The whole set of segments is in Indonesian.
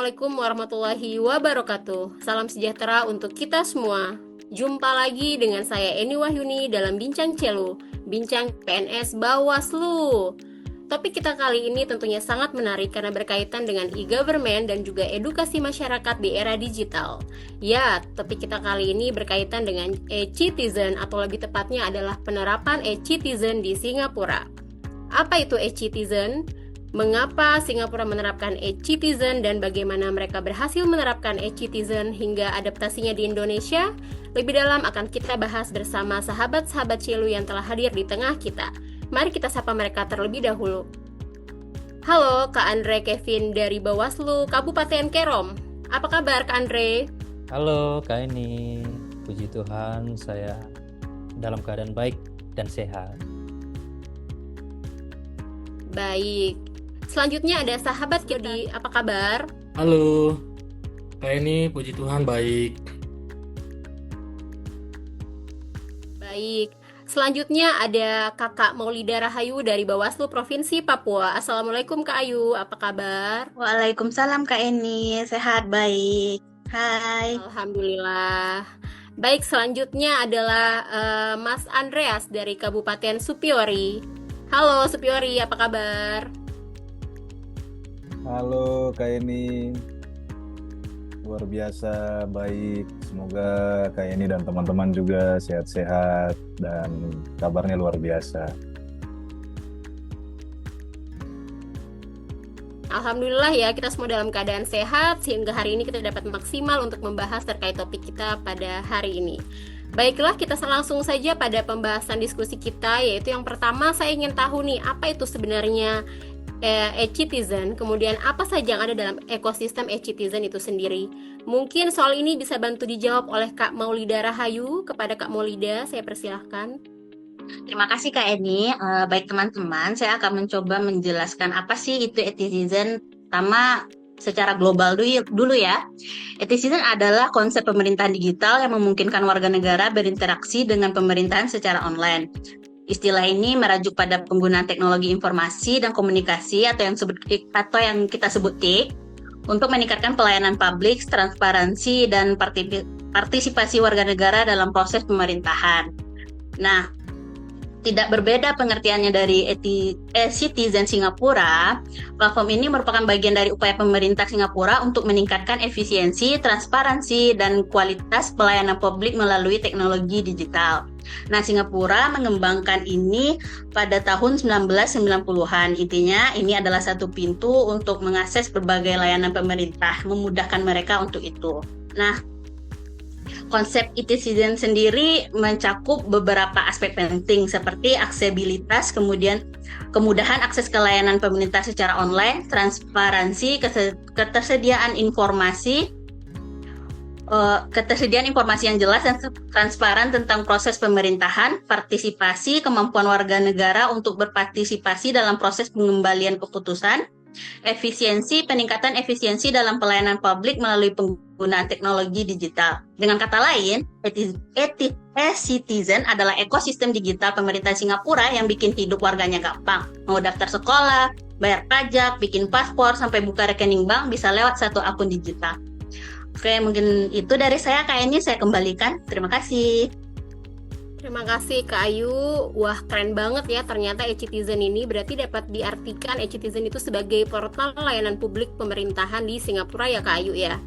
Assalamualaikum warahmatullahi wabarakatuh. Salam sejahtera untuk kita semua. Jumpa lagi dengan saya Eni Wahyuni dalam Bincang Celu, Bincang PNS Bawaslu. Topik kita kali ini tentunya sangat menarik karena berkaitan dengan e-government dan juga edukasi masyarakat di era digital. Ya, topik kita kali ini berkaitan dengan e-citizen atau lebih tepatnya adalah penerapan e-citizen di Singapura. Apa itu e-citizen? Mengapa Singapura menerapkan e-citizen dan bagaimana mereka berhasil menerapkan e-citizen hingga adaptasinya di Indonesia? Lebih dalam akan kita bahas bersama sahabat-sahabat Celu yang telah hadir di tengah kita. Mari kita sapa mereka terlebih dahulu. Halo, Kak Andre Kevin dari Bawaslu Kabupaten Kerom. Apa kabar Kak Andre? Halo Kak Eni, puji Tuhan saya dalam keadaan baik dan sehat. Baik. Selanjutnya ada sahabat Kedi, apa kabar? Halo, Kak Eni, puji Tuhan baik. Baik. Selanjutnya ada Kakak Maulida Rahayu dari Bawaslu Provinsi Papua. Assalamualaikum Kak Ayu, apa kabar? Waalaikumsalam Kak Eni, sehat baik. Hai. Alhamdulillah. Baik, selanjutnya adalah Mas Andreas dari Kabupaten Supiori. Halo Supiori, apa kabar? Halo Kak Eni, luar biasa baik. Semoga Kak Eni dan teman-teman juga sehat-sehat dan kabarnya luar biasa. Alhamdulillah ya, kita semua dalam keadaan sehat sehingga hari ini kita dapat maksimal untuk membahas terkait topik kita pada hari ini. Baiklah, kita langsung saja pada pembahasan diskusi kita, yaitu yang pertama saya ingin tahu nih, apa itu sebenarnya e-citizen, kemudian apa saja yang ada dalam ekosistem e-citizen itu sendiri. Mungkin soal ini bisa bantu dijawab oleh Kak Maulida Rahayu. Kepada Kak Maulida, saya persilahkan. Terima kasih Kak Eni. Baik teman-teman, saya akan mencoba menjelaskan apa sih itu e-citizen. Pertama, secara global dulu ya. E-citizen adalah konsep pemerintahan digital yang memungkinkan warga negara berinteraksi dengan pemerintahan secara online. Istilah ini merujuk pada penggunaan teknologi informasi dan komunikasi atau yang kita sebut TIK untuk meningkatkan pelayanan publik, transparansi, dan partisipasi warga negara dalam proses pemerintahan. Nah, tidak berbeda pengertiannya dari e-citizen Singapura. Platform ini merupakan bagian dari upaya pemerintah Singapura untuk meningkatkan efisiensi, transparansi, dan kualitas pelayanan publik melalui teknologi digital. Nah, Singapura mengembangkan ini pada tahun 1990-an. Intinya, ini adalah satu pintu untuk mengakses berbagai layanan pemerintah, memudahkan mereka untuk itu. Nah, konsep e-citizen sendiri mencakup beberapa aspek penting seperti aksesibilitas, kemudian kemudahan akses ke layanan pemerintah secara online, transparansi, ketersediaan informasi yang jelas dan transparan tentang proses pemerintahan, partisipasi, kemampuan warga negara untuk berpartisipasi dalam proses pengembalian keputusan, peningkatan efisiensi dalam pelayanan publik melalui penggunaan teknologi digital. Dengan kata lain, e-citizen adalah ekosistem digital pemerintah Singapura yang bikin hidup warganya gampang. Mau daftar sekolah, bayar pajak, bikin paspor, sampai buka rekening bank bisa lewat satu akun digital. Oke, mungkin itu dari saya. Kayaknya saya kembalikan. Terima kasih. Terima kasih Kak Ayu. Wah, keren banget ya, ternyata e-citizen ini berarti dapat diartikan e-citizen itu sebagai portal layanan publik pemerintahan di Singapura ya Kak Ayu ya.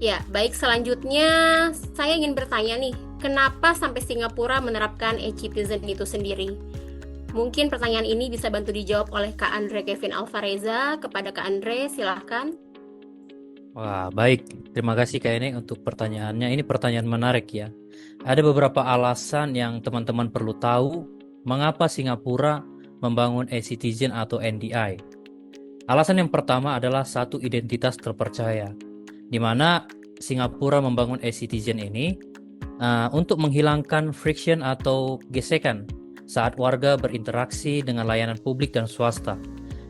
Ya, baik, selanjutnya saya ingin bertanya nih, kenapa sampai Singapura menerapkan e-citizen itu sendiri? Mungkin pertanyaan ini bisa bantu dijawab oleh Kak Andre Kevin Alvareza. Kepada Kak Andre, silahkan. Wah, baik. Terima kasih Kak Eni untuk pertanyaannya. Ini pertanyaan menarik ya. Ada beberapa alasan yang teman-teman perlu tahu mengapa Singapura membangun e-citizen atau NDI. Alasan yang pertama adalah satu identitas terpercaya, di mana Singapura membangun e-citizen ini untuk menghilangkan friction atau gesekan saat warga berinteraksi dengan layanan publik dan swasta.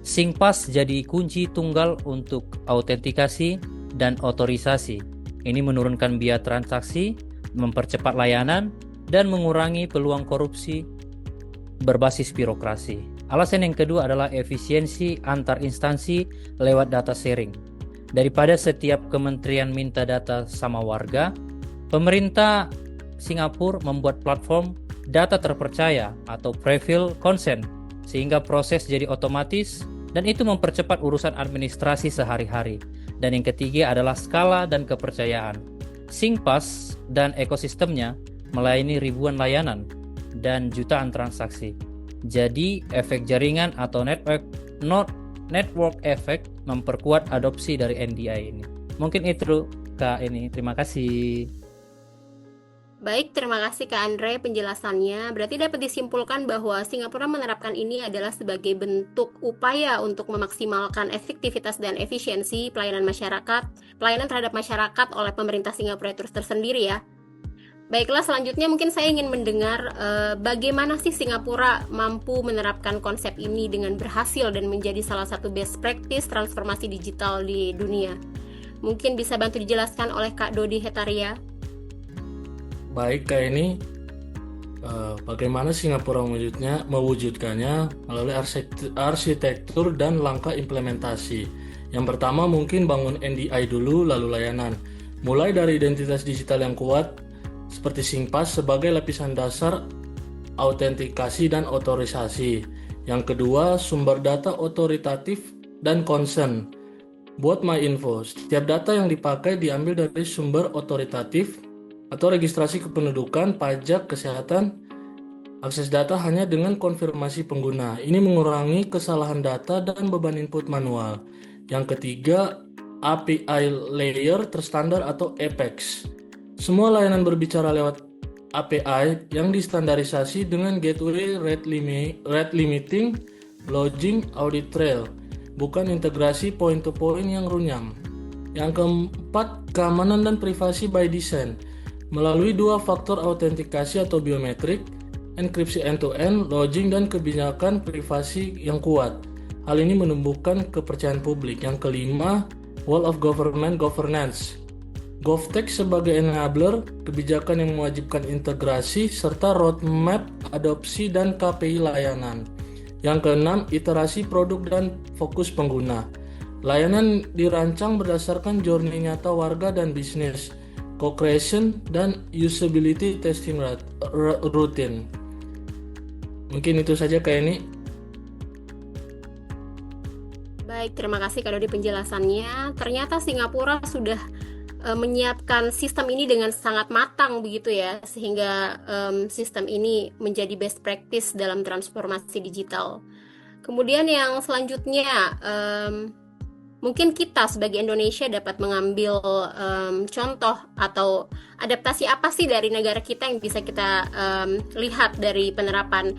SingPass jadi kunci tunggal untuk autentikasi dan otorisasi. Ini menurunkan biaya transaksi, mempercepat layanan, dan mengurangi peluang korupsi berbasis birokrasi. Alasan yang kedua adalah efisiensi antar instansi lewat data sharing. Daripada setiap kementerian minta data sama warga, pemerintah Singapura membuat platform data terpercaya atau prefill consent sehingga proses jadi otomatis dan itu mempercepat urusan administrasi sehari-hari. Dan yang ketiga adalah skala dan kepercayaan. Singpass dan ekosistemnya melayani ribuan layanan dan jutaan transaksi. Jadi efek jaringan atau network effect memperkuat adopsi dari NDI ini. Mungkin itu Kak ini. Terima kasih. Baik, terima kasih Kak Andre penjelasannya. Berarti dapat disimpulkan bahwa Singapura menerapkan ini adalah sebagai bentuk upaya untuk memaksimalkan efektivitas dan efisiensi pelayanan terhadap masyarakat oleh pemerintah Singapura itu tersendiri ya. Baiklah, selanjutnya mungkin saya ingin mendengar bagaimana sih Singapura mampu menerapkan konsep ini dengan berhasil dan menjadi salah satu best practice transformasi digital di dunia. Mungkin bisa bantu dijelaskan oleh Kak Dodi Hetaria. Baik, Kak Eni, bagaimana Singapura mewujudkannya melalui arsitektur dan langkah implementasi. Yang pertama mungkin bangun NDI dulu, lalu layanan. Mulai dari identitas digital yang kuat, seperti Singpass sebagai lapisan dasar autentikasi dan otorisasi. Yang kedua, sumber data otoritatif dan consent. Buat MyInfo, setiap data yang dipakai diambil dari sumber otoritatif atau registrasi kependudukan, pajak, kesehatan. Akses data hanya dengan konfirmasi pengguna. Ini mengurangi kesalahan data dan beban input manual. Yang ketiga, API layer terstandar atau Apex. Semua layanan berbicara lewat API yang distandarisasi dengan gateway, rate limiting, login, audit trail, bukan integrasi point-to-point yang runyam. Yang keempat, keamanan dan privasi by design, melalui dua faktor autentikasi atau biometrik, enkripsi end-to-end, login, dan kebijakan privasi yang kuat. Hal ini menumbuhkan kepercayaan publik. Yang kelima, Wall of Government Governance. GovTech sebagai enabler, kebijakan yang mewajibkan integrasi, serta roadmap adopsi dan KPI layanan. Yang keenam, iterasi produk dan fokus pengguna. Layanan dirancang berdasarkan journey nyata warga dan bisnis, co-creation, dan usability testing routine. Mungkin itu saja Kak Eni. Baik, terima kasih Kak Dodi penjelasannya. Ternyata Singapura sudah menyiapkan sistem ini dengan sangat matang begitu ya, sehingga sistem ini menjadi best practice dalam transformasi digital. Kemudian yang selanjutnya, mungkin kita sebagai Indonesia dapat mengambil contoh atau adaptasi apa sih dari negara kita yang bisa kita lihat dari penerapan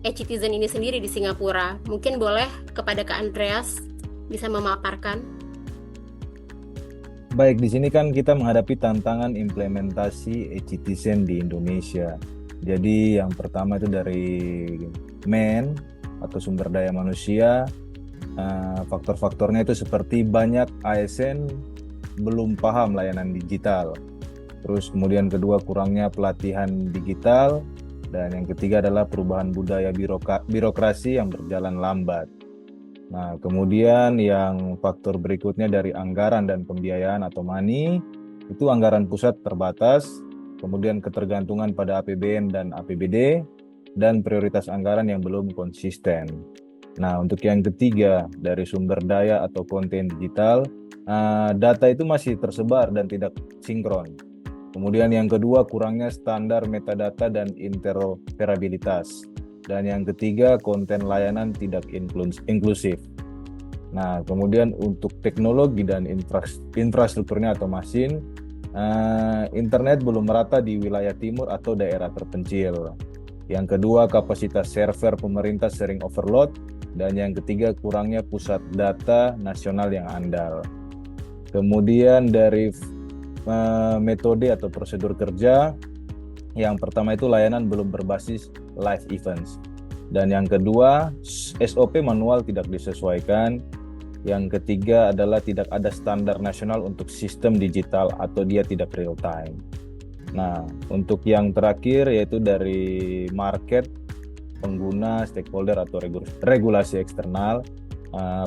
e-citizen ini sendiri di Singapura. Mungkin boleh kepada Kak Andreas bisa memaparkan. Baik, di sini kan kita menghadapi tantangan implementasi e-citizen di Indonesia. Jadi yang pertama itu dari atau sumber daya manusia. Faktor-faktornya itu seperti banyak ASN belum paham layanan digital. Terus kemudian kedua, kurangnya pelatihan digital. Dan yang ketiga adalah perubahan budaya birokrasi yang berjalan lambat. Nah, kemudian yang faktor berikutnya dari anggaran dan pembiayaan atau money, itu anggaran pusat terbatas, kemudian ketergantungan pada APBN dan APBD, dan prioritas anggaran yang belum konsisten. Nah, untuk yang ketiga, dari sumber daya atau konten digital, data itu masih tersebar dan tidak sinkron. Kemudian yang kedua, kurangnya standar metadata dan interoperabilitas. Dan yang ketiga, konten layanan tidak inklusif. Nah, kemudian untuk teknologi dan infrastrukturnya atau mesin, internet belum merata di wilayah timur atau daerah terpencil. Yang kedua, kapasitas server pemerintah sering overload. Dan yang ketiga, kurangnya pusat data nasional yang andal. Kemudian dari metode atau prosedur kerja, yang pertama itu layanan belum berbasis live events. Dan yang kedua, SOP manual tidak disesuaikan. Yang ketiga adalah tidak ada standar nasional untuk sistem digital atau dia tidak real time. Nah, untuk yang terakhir yaitu dari market, pengguna, stakeholder atau regulasi eksternal.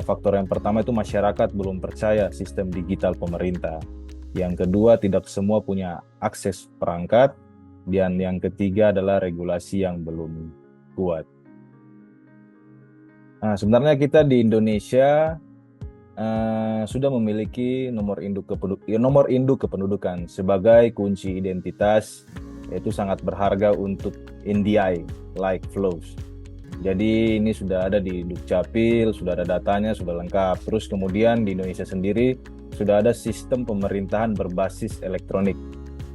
Faktor yang pertama itu masyarakat belum percaya sistem digital pemerintah. Yang kedua, tidak semua punya akses perangkat. Dan yang ketiga adalah regulasi yang belum kuat. Nah, sebenarnya kita di Indonesia sudah memiliki nomor induk kependudukan sebagai kunci identitas, yaitu sangat berharga untuk NDI, like flows. Jadi ini sudah ada di Dukcapil, sudah ada datanya, sudah lengkap. Terus kemudian di Indonesia sendiri sudah ada sistem pemerintahan berbasis elektronik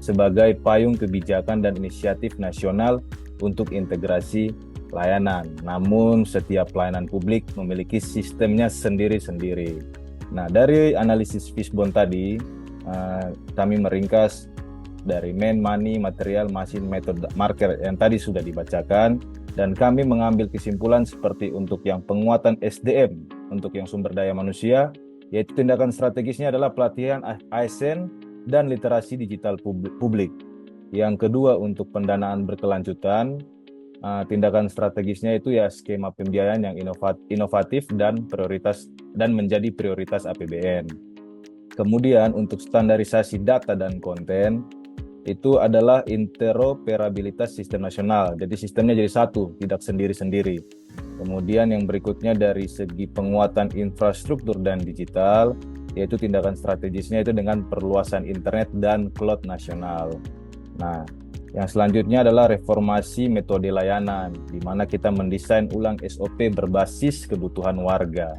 sebagai payung kebijakan dan inisiatif nasional untuk integrasi layanan. Namun setiap pelayanan publik memiliki sistemnya sendiri-sendiri. Nah, dari analisis Fishbone tadi, kami meringkas dari man, money, material, machine, method, marker yang tadi sudah dibacakan, dan kami mengambil kesimpulan seperti untuk yang penguatan SDM, untuk yang sumber daya manusia, yaitu tindakan strategisnya adalah pelatihan ASN dan literasi digital publik. Yang kedua, untuk pendanaan berkelanjutan, tindakan strategisnya itu ya skema pembiayaan yang inovatif dan menjadi prioritas APBN. Kemudian untuk standarisasi data dan konten, itu adalah interoperabilitas sistem nasional. Jadi sistemnya jadi satu, tidak sendiri-sendiri. Kemudian yang berikutnya dari segi penguatan infrastruktur dan digital, yaitu tindakan strategisnya itu dengan perluasan internet dan cloud nasional. Nah, yang selanjutnya adalah reformasi metode layanan, di mana kita mendesain ulang SOP berbasis kebutuhan warga.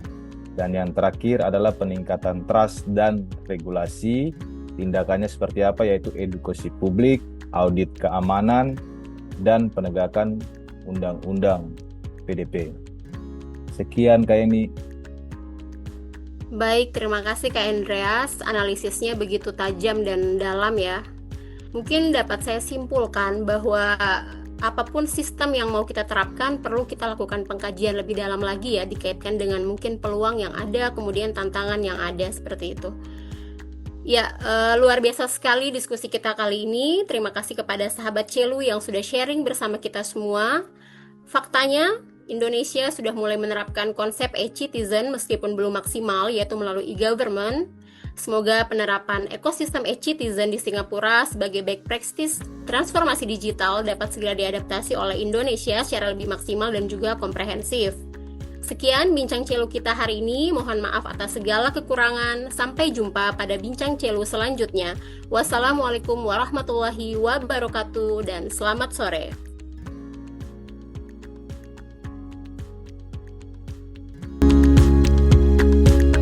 Dan yang terakhir adalah peningkatan trust dan regulasi. Tindakannya seperti apa, yaitu edukasi publik, audit keamanan, dan penegakan undang-undang PDP. Sekian Kak Eni. Baik, terima kasih Kak Andreas. Analisisnya begitu tajam dan dalam ya. Mungkin dapat saya simpulkan bahwa apapun sistem yang mau kita terapkan, perlu kita lakukan pengkajian lebih dalam lagi ya, dikaitkan dengan mungkin peluang yang ada, kemudian tantangan yang ada, seperti itu. Ya, luar biasa sekali diskusi kita kali ini. Terima kasih kepada sahabat Celu yang sudah sharing bersama kita semua. Faktanya, Indonesia sudah mulai menerapkan konsep e-citizen meskipun belum maksimal, yaitu melalui e-government. Semoga penerapan ekosistem e-citizen di Singapura sebagai back practice transformasi digital dapat segera diadaptasi oleh Indonesia secara lebih maksimal dan juga komprehensif. Sekian Bincang Celu kita hari ini, mohon maaf atas segala kekurangan. Sampai jumpa pada Bincang Celu selanjutnya. Wassalamualaikum warahmatullahi wabarakatuh dan selamat sore.